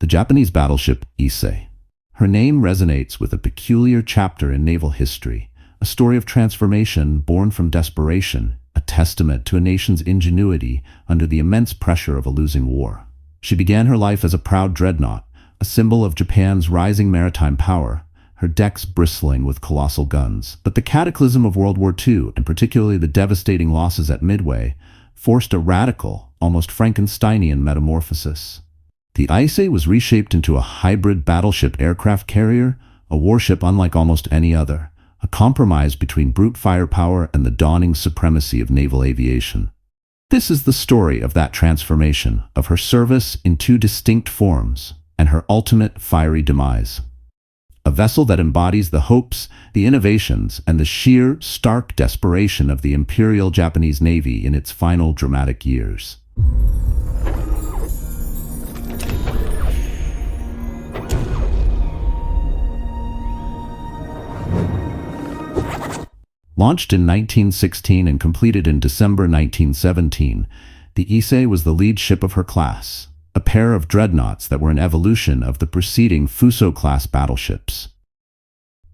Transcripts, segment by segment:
the Japanese battleship Ise. Her name resonates with a peculiar chapter in naval history, a story of transformation born from desperation, a testament to a nation's ingenuity under the immense pressure of a losing war. She began her life as a proud dreadnought, a symbol of Japan's rising maritime power, her decks bristling with colossal guns. But the cataclysm of World War II, and particularly the devastating losses at Midway, forced a radical, almost Frankensteinian metamorphosis. The Ise was reshaped into a hybrid battleship-aircraft carrier, a warship unlike almost any other, a compromise between brute firepower and the dawning supremacy of naval aviation. This is the story of that transformation, of her service in two distinct forms, and her ultimate fiery demise. A vessel that embodies the hopes, the innovations, and the sheer, stark desperation of the Imperial Japanese Navy in its final dramatic years. Launched in 1916 and completed in December 1917, the Ise was the lead ship of her class, a pair of dreadnoughts that were an evolution of the preceding Fuso-class battleships.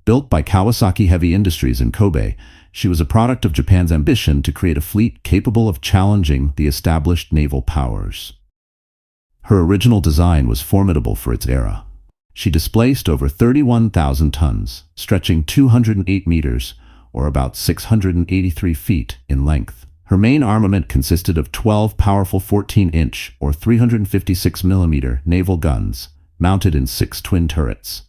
Built by Kawasaki Heavy Industries in Kobe, she was a product of Japan's ambition to create a fleet capable of challenging the established naval powers. Her original design was formidable for its era. She displaced over 31,000 tons, stretching 208 meters, or about 683 feet in length. Her main armament consisted of 12 powerful 14-inch or 356mm naval guns, mounted in 6 twin turrets.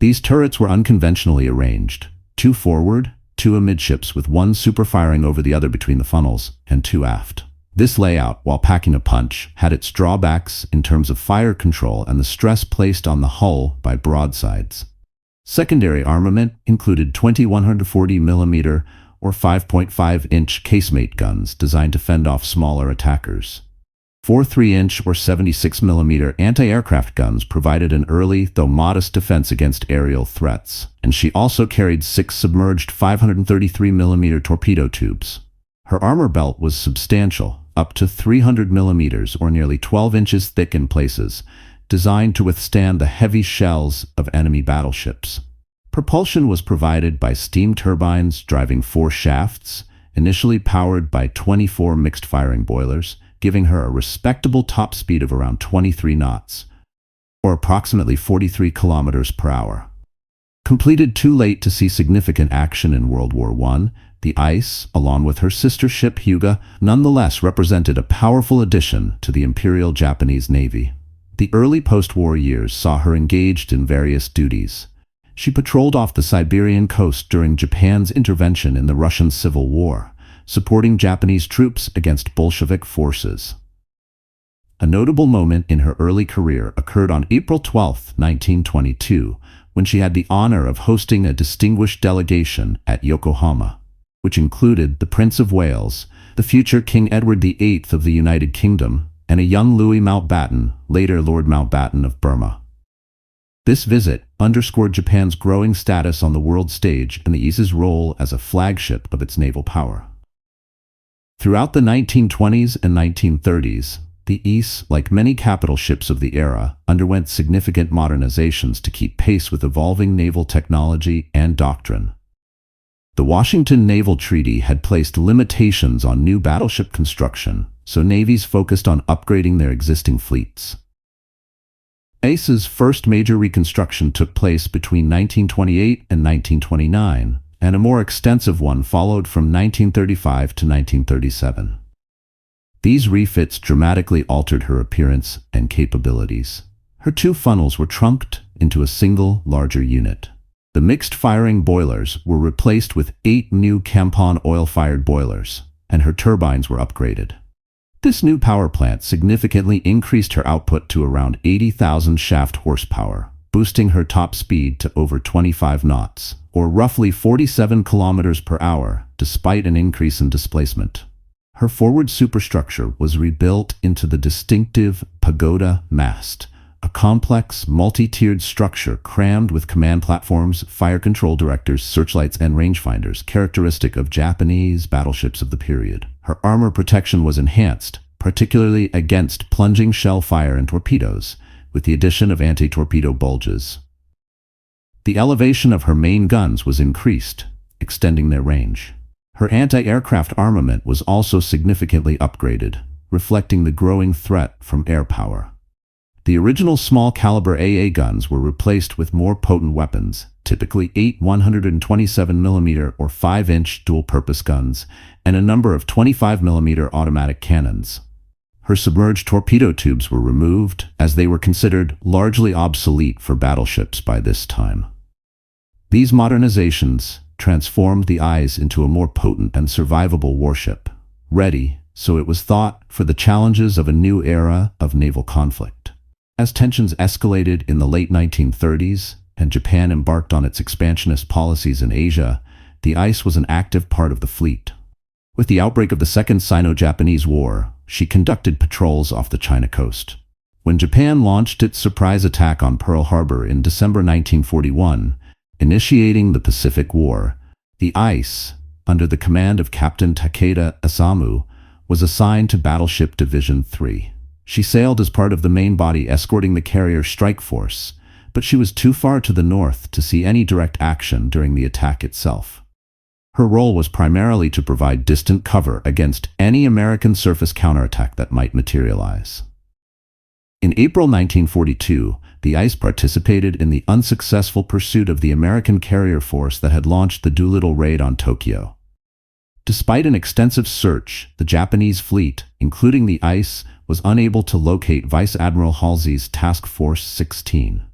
These turrets were unconventionally arranged, 2 forward, 2 amidships with 1 super-firing over the other between the funnels, and 2 aft. This layout, while packing a punch, had its drawbacks in terms of fire control and the stress placed on the hull by broadsides. Secondary armament included 20 140mm or 5.5-inch casemate guns designed to fend off smaller attackers. 4 3-inch or 76mm anti-aircraft guns provided an early, though modest defense against aerial threats, and she also carried 6 submerged 533mm torpedo tubes. Her armor belt was substantial, up to 300mm or nearly 12 inches thick in places, designed to withstand the heavy shells of enemy battleships. Propulsion was provided by steam turbines driving 4 shafts, initially powered by 24 mixed-firing boilers, giving her a respectable top speed of around 23 knots, or approximately 43 kilometers per hour. Completed too late to see significant action in World War I, the Ise, along with her sister ship Hyuga, nonetheless represented a powerful addition to the Imperial Japanese Navy. The early post-war years saw her engaged in various duties. She patrolled off the Siberian coast during Japan's intervention in the Russian Civil War, supporting Japanese troops against Bolshevik forces. A notable moment in her early career occurred on April 12, 1922, when she had the honor of hosting a distinguished delegation at Yokohama, which included the Prince of Wales, the future King Edward VIII of the United Kingdom, and a young Louis Mountbatten, later Lord Mountbatten of Burma. This visit underscored Japan's growing status on the world stage and the Ise's role as a flagship of its naval power. Throughout the 1920s and 1930s, the Ise, like many capital ships of the era, underwent significant modernizations to keep pace with evolving naval technology and doctrine. The Washington Naval Treaty had placed limitations on new battleship construction, so navies focused on upgrading their existing fleets. Ise's first major reconstruction took place between 1928 and 1929, and a more extensive one followed from 1935 to 1937. These refits dramatically altered her appearance and capabilities. Her 2 funnels were trunked into a single, larger unit. The mixed-firing boilers were replaced with 8 new Campon oil-fired boilers, and her turbines were upgraded. This new power plant significantly increased her output to around 80,000 shaft horsepower, boosting her top speed to over 25 knots, or roughly 47 kilometers per hour, despite an increase in displacement. Her forward superstructure was rebuilt into the distinctive pagoda mast, a complex, multi-tiered structure crammed with command platforms, fire control directors, searchlights, and rangefinders, characteristic of Japanese battleships of the period. Her armor protection was enhanced, particularly against plunging shell fire and torpedoes, with the addition of anti-torpedo bulges. The elevation of her main guns was increased, extending their range. Her anti-aircraft armament was also significantly upgraded, reflecting the growing threat from air power. The original small-caliber AA guns were replaced with more potent weapons, typically 8 127mm or 5-inch dual-purpose guns, and a number of 25mm automatic cannons. Her submerged torpedo tubes were removed, as they were considered largely obsolete for battleships by this time. These modernizations transformed the Ise into a more potent and survivable warship, ready, so it was thought, for the challenges of a new era of naval conflict. As tensions escalated in the late 1930s and Japan embarked on its expansionist policies in Asia, the Ise was an active part of the fleet. With the outbreak of the Second Sino-Japanese War, she conducted patrols off the China coast. When Japan launched its surprise attack on Pearl Harbor in December 1941, initiating the Pacific War, the Ise, under the command of Captain Takeda Isamu, was assigned to Battleship Division 3. She sailed as part of the main body escorting the carrier strike force, but she was too far to the north to see any direct action during the attack itself. Her role was primarily to provide distant cover against any American surface counterattack that might materialize. In April 1942, the Ise participated in the unsuccessful pursuit of the American carrier force that had launched the Doolittle raid on Tokyo. Despite an extensive search, the Japanese fleet, including the Ise, was unable to locate Vice Admiral Halsey's Task Force 16.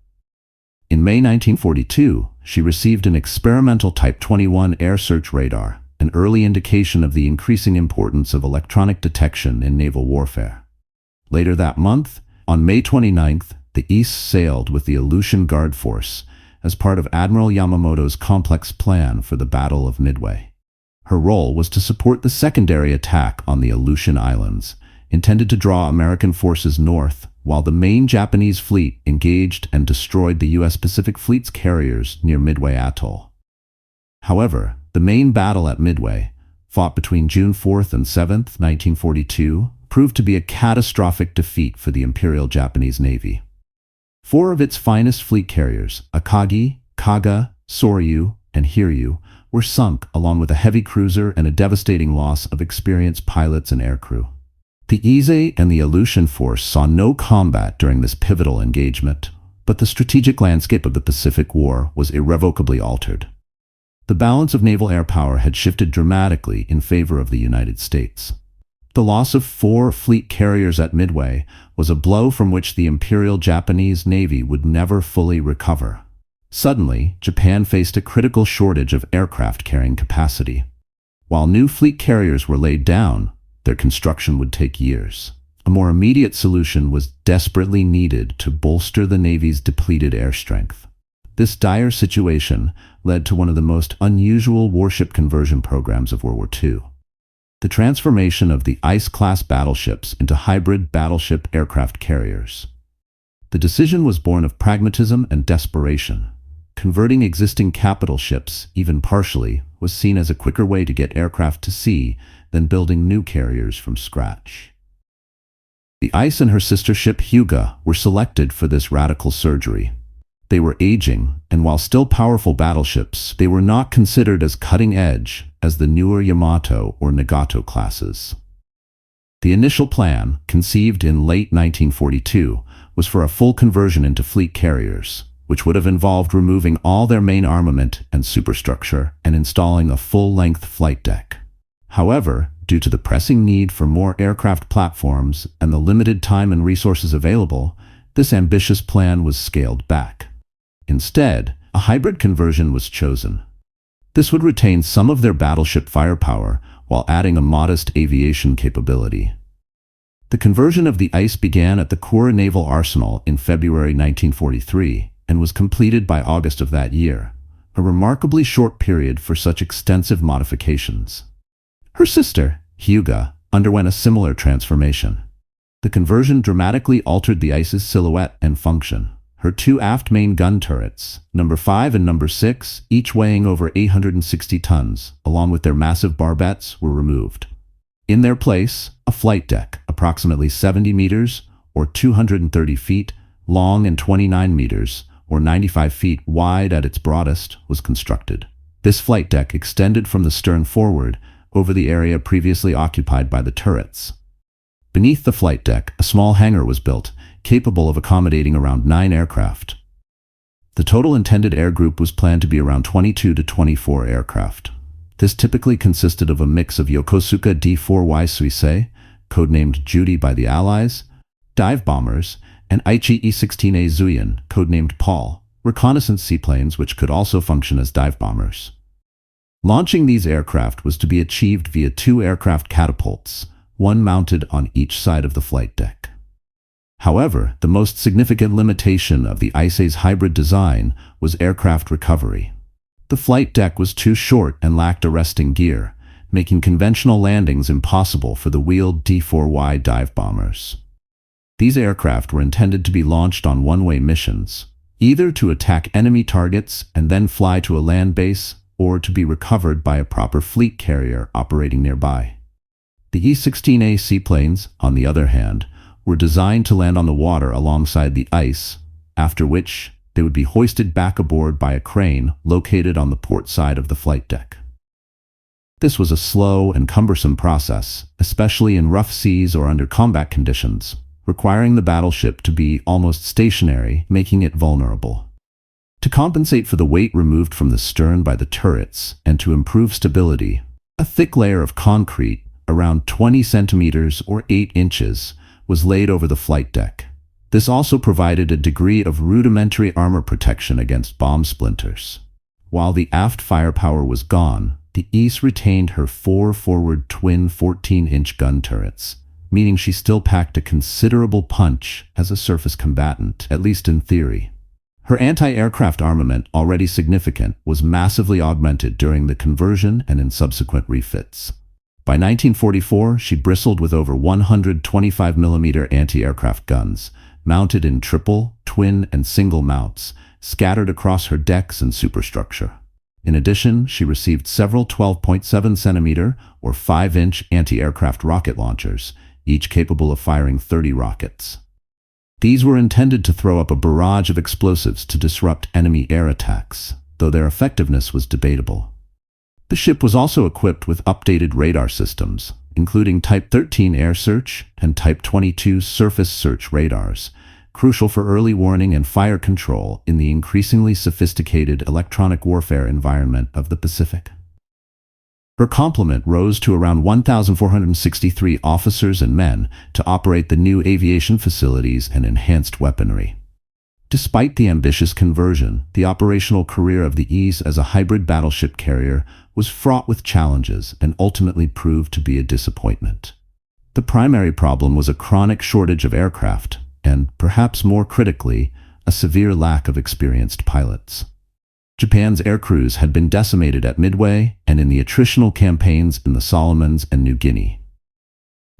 In May 1942, she received an experimental Type 21 air search radar, an early indication of the increasing importance of electronic detection in naval warfare. Later that month, on May 29th, the Ise sailed with the Aleutian Guard Force as part of Admiral Yamamoto's complex plan for the Battle of Midway. Her role was to support the secondary attack on the Aleutian Islands, intended to draw American forces north, while the main Japanese fleet engaged and destroyed the U.S. Pacific Fleet's carriers near Midway Atoll. However, the main battle at Midway, fought between June 4th and 7th, 1942, proved to be a catastrophic defeat for the Imperial Japanese Navy. 4 of its finest fleet carriers, Akagi, Kaga, Soryu, and Hiryu, were sunk, along with a heavy cruiser and a devastating loss of experienced pilots and aircrew. The Ise and the Aleutian Force saw no combat during this pivotal engagement, but the strategic landscape of the Pacific War was irrevocably altered. The balance of naval air power had shifted dramatically in favor of the United States. The loss of 4 fleet carriers at Midway was a blow from which the Imperial Japanese Navy would never fully recover. Suddenly, Japan faced a critical shortage of aircraft carrying capacity. While new fleet carriers were laid down, their construction would take years. A more immediate solution was desperately needed to bolster the Navy's depleted air strength. This dire situation led to one of the most unusual warship conversion programs of World War II. The transformation of the Ise-class battleships into hybrid battleship-aircraft carriers. The decision was born of pragmatism and desperation. Converting existing capital ships, even partially, was seen as a quicker way to get aircraft to sea than building new carriers from scratch. The Ise and her sister ship Hyuga were selected for this radical surgery. They were aging, and while still powerful battleships, they were not considered as cutting-edge as the newer Yamato or Nagato classes. The initial plan, conceived in late 1942, was for a full conversion into fleet carriers, which would have involved removing all their main armament and superstructure and installing a full-length flight deck. However, due to the pressing need for more aircraft platforms and the limited time and resources available, this ambitious plan was scaled back. Instead, a hybrid conversion was chosen. This would retain some of their battleship firepower while adding a modest aviation capability. The conversion of the Ise began at the Kure Naval Arsenal in February 1943 and was completed by August of that year, a remarkably short period for such extensive modifications. Her sister, Hyuga, underwent a similar transformation. The conversion dramatically altered the Ise's silhouette and function. Her 2 aft main gun turrets, number 5 and number 6, each weighing over 860 tons, along with their massive barbettes, were removed. In their place, a flight deck, approximately 70 meters or 230 feet, long and 29 meters, or 95 feet wide at its broadest, was constructed. This flight deck extended from the stern forward over the area previously occupied by the turrets. Beneath the flight deck, a small hangar was built, capable of accommodating around 9 aircraft. The total intended air group was planned to be around 22 to 24 aircraft. This typically consisted of a mix of Yokosuka D-4Y Ise, codenamed Judy by the Allies, dive bombers, and IJN Ise, codenamed Paul, reconnaissance seaplanes which could also function as dive bombers. Launching these aircraft was to be achieved via 2 aircraft catapults, one mounted on each side of the flight deck. However, the most significant limitation of the Ise's hybrid design was aircraft recovery. The flight deck was too short and lacked arresting gear, making conventional landings impossible for the wheeled D-4Y dive bombers. These aircraft were intended to be launched on one-way missions, either to attack enemy targets and then fly to a land base, or to be recovered by a proper fleet carrier operating nearby. The E-16A seaplanes, on the other hand, were designed to land on the water alongside the ice, after which they would be hoisted back aboard by a crane located on the port side of the flight deck. This was a slow and cumbersome process, especially in rough seas or under combat conditions, requiring the battleship to be almost stationary, making it vulnerable. To compensate for the weight removed from the stern by the turrets and to improve stability, a thick layer of concrete, around 20 centimeters or 8 inches, was laid over the flight deck. This also provided a degree of rudimentary armor protection against bomb splinters. While the aft firepower was gone, the Ise retained her 4 forward twin 14-inch gun turrets, meaning she still packed a considerable punch as a surface combatant, at least in theory. Her anti-aircraft armament, already significant, was massively augmented during the conversion and in subsequent refits. By 1944, she bristled with over 125mm anti-aircraft guns, mounted in triple, twin, and single mounts, scattered across her decks and superstructure. In addition, she received several 12.7cm or 5-inch anti-aircraft rocket launchers, each capable of firing 30 rockets. These were intended to throw up a barrage of explosives to disrupt enemy air attacks, though their effectiveness was debatable. The ship was also equipped with updated radar systems, including Type 13 air search and Type 22 surface search radars, crucial for early warning and fire control in the increasingly sophisticated electronic warfare environment of the Pacific. Her complement rose to around 1,463 officers and men to operate the new aviation facilities and enhanced weaponry. Despite the ambitious conversion, the operational career of the Ise as a hybrid battleship carrier was fraught with challenges and ultimately proved to be a disappointment. The primary problem was a chronic shortage of aircraft and, perhaps more critically, a severe lack of experienced pilots. Japan's air crews had been decimated at Midway and in the attritional campaigns in the Solomons and New Guinea.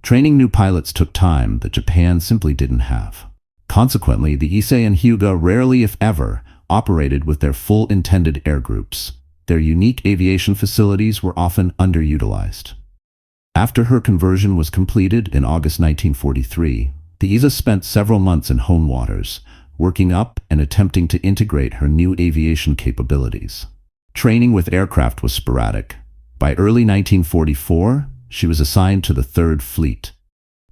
Training new pilots took time that Japan simply didn't have. Consequently, the Ise and Hyuga rarely, if ever, operated with their full intended air groups. Their unique aviation facilities were often underutilized. After her conversion was completed in August 1943, the Ise spent several months in home waters, working up and attempting to integrate her new aviation capabilities. Training with aircraft was sporadic. By early 1944, she was assigned to the 3rd Fleet.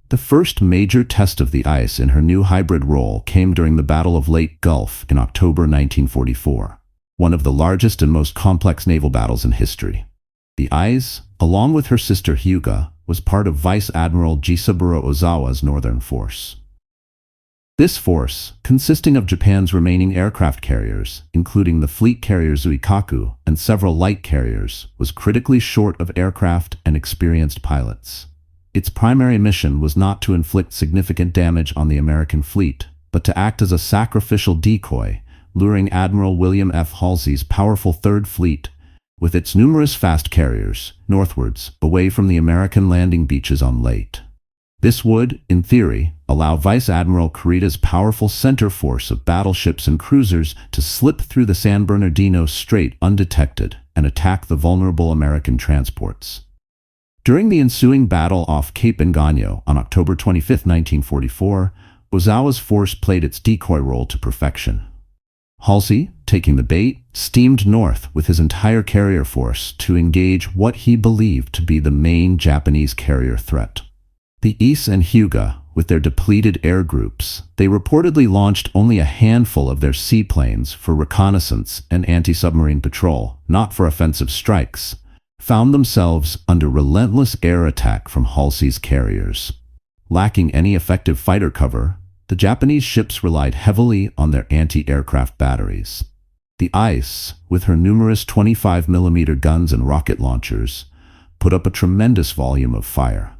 The first major test of the Ise in her new hybrid role came during the Battle of Leyte Gulf in October 1944, one of the largest and most complex naval battles in history. The Ise, along with her sister Hyuga, was part of Vice Admiral Jisaburo Ozawa's Northern Force. This force, consisting of Japan's remaining aircraft carriers, including the fleet carrier Zuikaku and several light carriers, was critically short of aircraft and experienced pilots. Its primary mission was not to inflict significant damage on the American fleet, but to act as a sacrificial decoy, luring Admiral William F. Halsey's powerful 3rd Fleet, with its numerous fast carriers, northwards, away from the American landing beaches on Leyte. This would, in theory, allow Vice Admiral Kurita's powerful center force of battleships and cruisers to slip through the San Bernardino Strait undetected and attack the vulnerable American transports. During the ensuing battle off Cape Engaño on October 25, 1944, Ozawa's force played its decoy role to perfection. Halsey, taking the bait, steamed north with his entire carrier force to engage what he believed to be the main Japanese carrier threat. The Ise and Hyuga, with their depleted air groups, they reportedly launched only a handful of their seaplanes for reconnaissance and anti-submarine patrol, not for offensive strikes, found themselves under relentless air attack from Halsey's carriers. Lacking any effective fighter cover, the Japanese ships relied heavily on their anti-aircraft batteries. The Ise, with her numerous 25mm guns and rocket launchers, put up a tremendous volume of fire.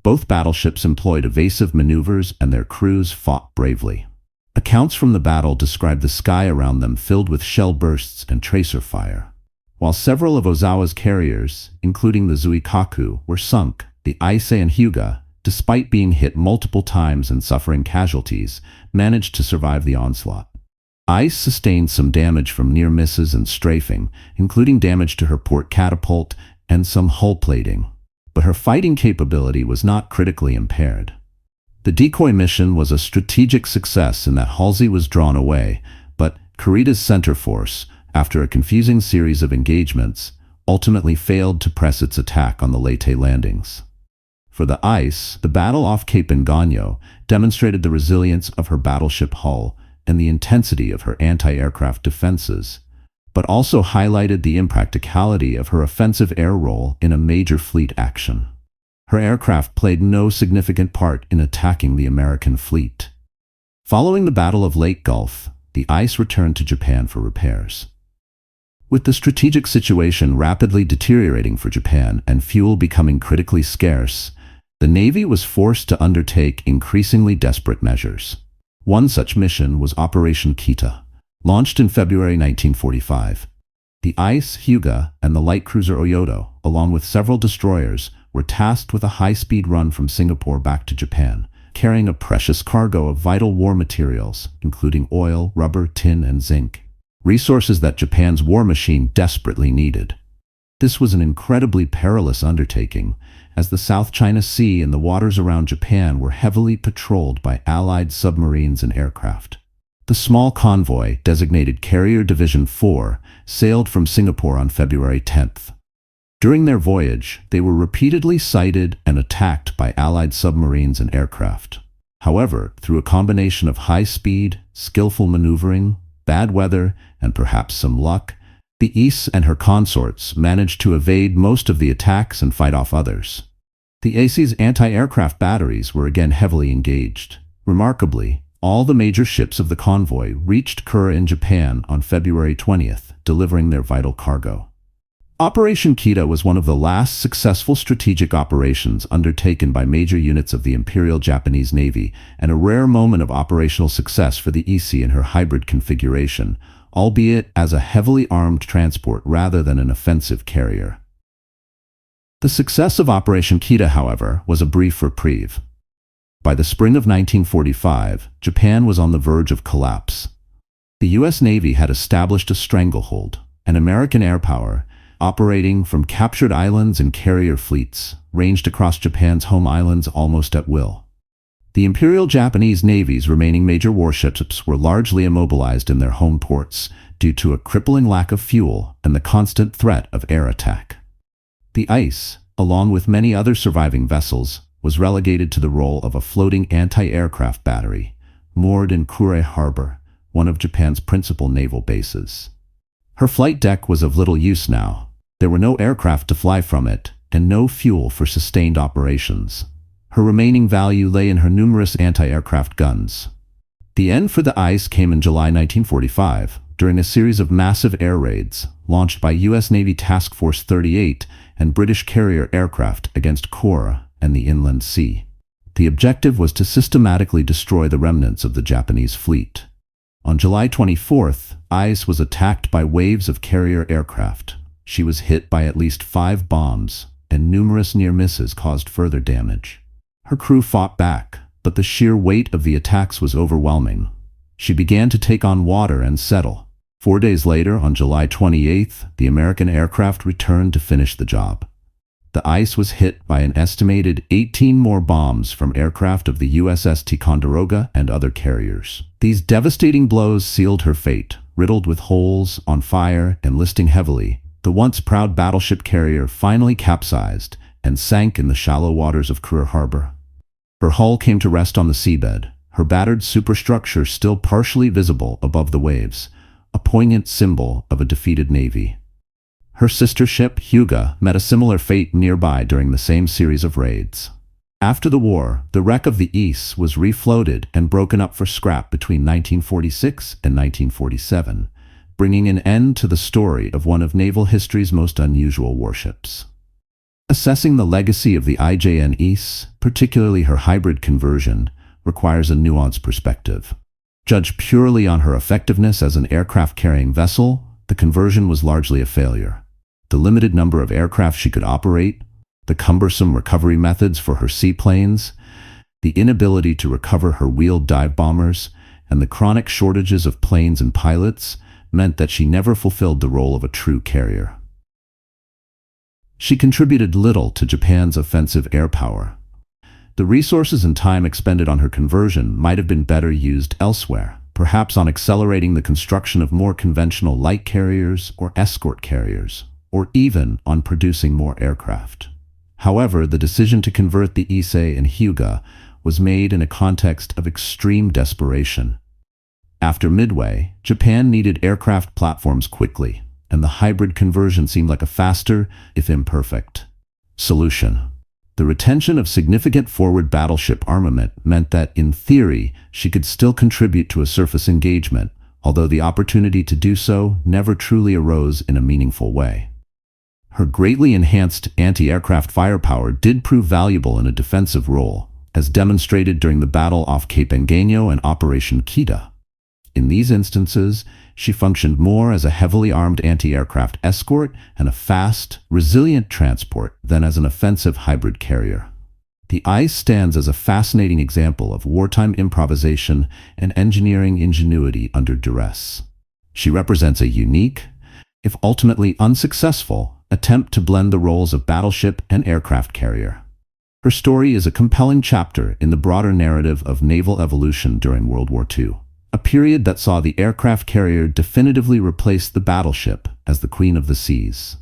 Both battleships employed evasive maneuvers and their crews fought bravely. Accounts from the battle describe the sky around them filled with shell bursts and tracer fire. While several of Ozawa's carriers, including the Zuikaku, were sunk, the Ise and Hyuga, despite being hit multiple times and suffering casualties, managed to survive the onslaught. Ise sustained some damage from near misses and strafing, including damage to her port catapult and some hull plating. But her fighting capability was not critically impaired. The decoy mission was a strategic success in that Halsey was drawn away, but Kurita's center force, after a confusing series of engagements, ultimately failed to press its attack on the Leyte landings. For the Ise, the battle off Cape Engaño demonstrated the resilience of her battleship hull and the intensity of her anti-aircraft defenses, but also highlighted the impracticality of her offensive air role in a major fleet action. Her aircraft played no significant part in attacking the American fleet. Following the Battle of Leyte Gulf, the Ise returned to Japan for repairs. With the strategic situation rapidly deteriorating for Japan and fuel becoming critically scarce, the Navy was forced to undertake increasingly desperate measures. One such mission was Operation Kita, launched in February 1945. The Ise, Hyuga, and the light cruiser Oyoto, along with several destroyers, were tasked with a high-speed run from Singapore back to Japan, carrying a precious cargo of vital war materials, including oil, rubber, tin, and zinc, resources that Japan's war machine desperately needed. This was an incredibly perilous undertaking, as the South China Sea and the waters around Japan were heavily patrolled by Allied submarines and aircraft. The small convoy, designated Carrier Division 4, sailed from Singapore on February 10th. During their voyage, they were repeatedly sighted and attacked by Allied submarines and aircraft. However, through a combination of high speed, skillful maneuvering, bad weather, and perhaps some luck, the Ise and her consorts managed to evade most of the attacks and fight off others. The Ise's anti-aircraft batteries were again heavily engaged. Remarkably, all the major ships of the convoy reached Kura in Japan on February 20th, delivering their vital cargo. Operation Kita was one of the last successful strategic operations undertaken by major units of the Imperial Japanese Navy, and a rare moment of operational success for the Ise in her hybrid configuration, albeit as a heavily armed transport rather than an offensive carrier. The success of Operation Kita, however, was a brief reprieve. By the spring of 1945, Japan was on the verge of collapse. The U.S. Navy had established a stranglehold, and American air power, operating from captured islands and carrier fleets, ranged across Japan's home islands almost at will. The Imperial Japanese Navy's remaining major warships were largely immobilized in their home ports due to a crippling lack of fuel and the constant threat of air attack. The Ise, along with many other surviving vessels, was relegated to the role of a floating anti-aircraft battery, moored in Kure Harbor, one of Japan's principal naval bases. Her flight deck was of little use now. There were no aircraft to fly from it, and no fuel for sustained operations. Her remaining value lay in her numerous anti-aircraft guns. The end for the Ise came in July 1945, during a series of massive air raids, launched by U.S. Navy Task Force 38 and British carrier aircraft against Kura and the inland sea. The objective was to systematically destroy the remnants of the Japanese fleet. On July 24th, Ise was attacked by waves of carrier aircraft. She was hit by at least 5 bombs, and numerous near misses caused further damage. Her crew fought back, but the sheer weight of the attacks was overwhelming. She began to take on water and settle. 4 days later, on July 28th, the American aircraft returned to finish the job. the Ise was hit by an estimated 18 more bombs from aircraft of the USS Ticonderoga and other carriers. These devastating blows sealed her fate. Riddled with holes, on fire, and listing heavily, the once proud battleship-carrier finally capsized and sank in the shallow waters of Curragh Harbor. Her hull came to rest on the seabed, her battered superstructure still partially visible above the waves, a poignant symbol of a defeated navy. Her sister ship, Hyuga, met a similar fate nearby during the same series of raids. After the war, the wreck of the Ise was refloated and broken up for scrap between 1946 and 1947, bringing an end to the story of one of naval history's most unusual warships. Assessing the legacy of the IJN Ise, particularly her hybrid conversion, requires a nuanced perspective. Judged purely on her effectiveness as an aircraft-carrying vessel, the conversion was largely a failure. The limited number of aircraft she could operate, the cumbersome recovery methods for her seaplanes, the inability to recover her wheeled dive bombers, and the chronic shortages of planes and pilots meant that she never fulfilled the role of a true carrier. She contributed little to Japan's offensive air power. The resources and time expended on her conversion might have been better used elsewhere, perhaps on accelerating the construction of more conventional light carriers or escort carriers, or even on producing more aircraft. However, the decision to convert the Ise and Hyuga was made in a context of extreme desperation. After Midway, Japan needed aircraft platforms quickly, and the hybrid conversion seemed like a faster, if imperfect, solution. The retention of significant forward battleship armament meant that, in theory, she could still contribute to a surface engagement, although the opportunity to do so never truly arose in a meaningful way. Her greatly enhanced anti-aircraft firepower did prove valuable in a defensive role, as demonstrated during the battle off Cape Engaño and Operation Kita. In these instances, she functioned more as a heavily armed anti-aircraft escort and a fast, resilient transport than as an offensive hybrid carrier. The Ise stands as a fascinating example of wartime improvisation and engineering ingenuity under duress. She represents a unique, if ultimately unsuccessful, attempt to blend the roles of battleship and aircraft carrier. Her story is a compelling chapter in the broader narrative of naval evolution during World War II, a period that saw the aircraft carrier definitively replace the battleship as the queen of the seas.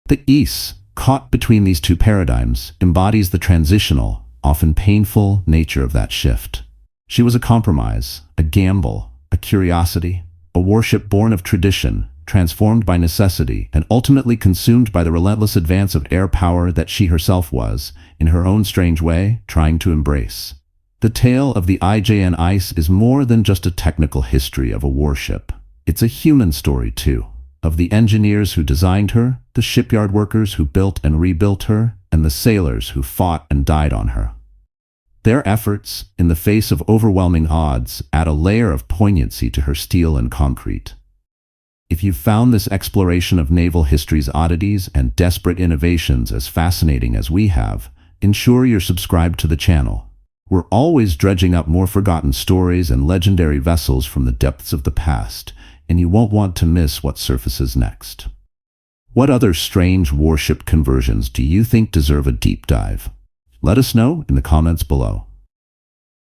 The Ise, caught between these two paradigms, embodies the transitional, often painful nature of that shift. She was a compromise, a gamble, a curiosity, a warship born of tradition, transformed by necessity, and ultimately consumed by the relentless advance of air power that she herself was, in her own strange way, trying to embrace. The tale of the IJN Ise is more than just a technical history of a warship. It's a human story, too, of the engineers who designed her, the shipyard workers who built and rebuilt her, and the sailors who fought and died on her. Their efforts, in the face of overwhelming odds, add a layer of poignancy to her steel and concrete. If you've found this exploration of naval history's oddities and desperate innovations as fascinating as we have, ensure you're subscribed to the channel. We're always dredging up more forgotten stories and legendary vessels from the depths of the past, and you won't want to miss what surfaces next. What other strange warship conversions do you think deserve a deep dive? Let us know in the comments below.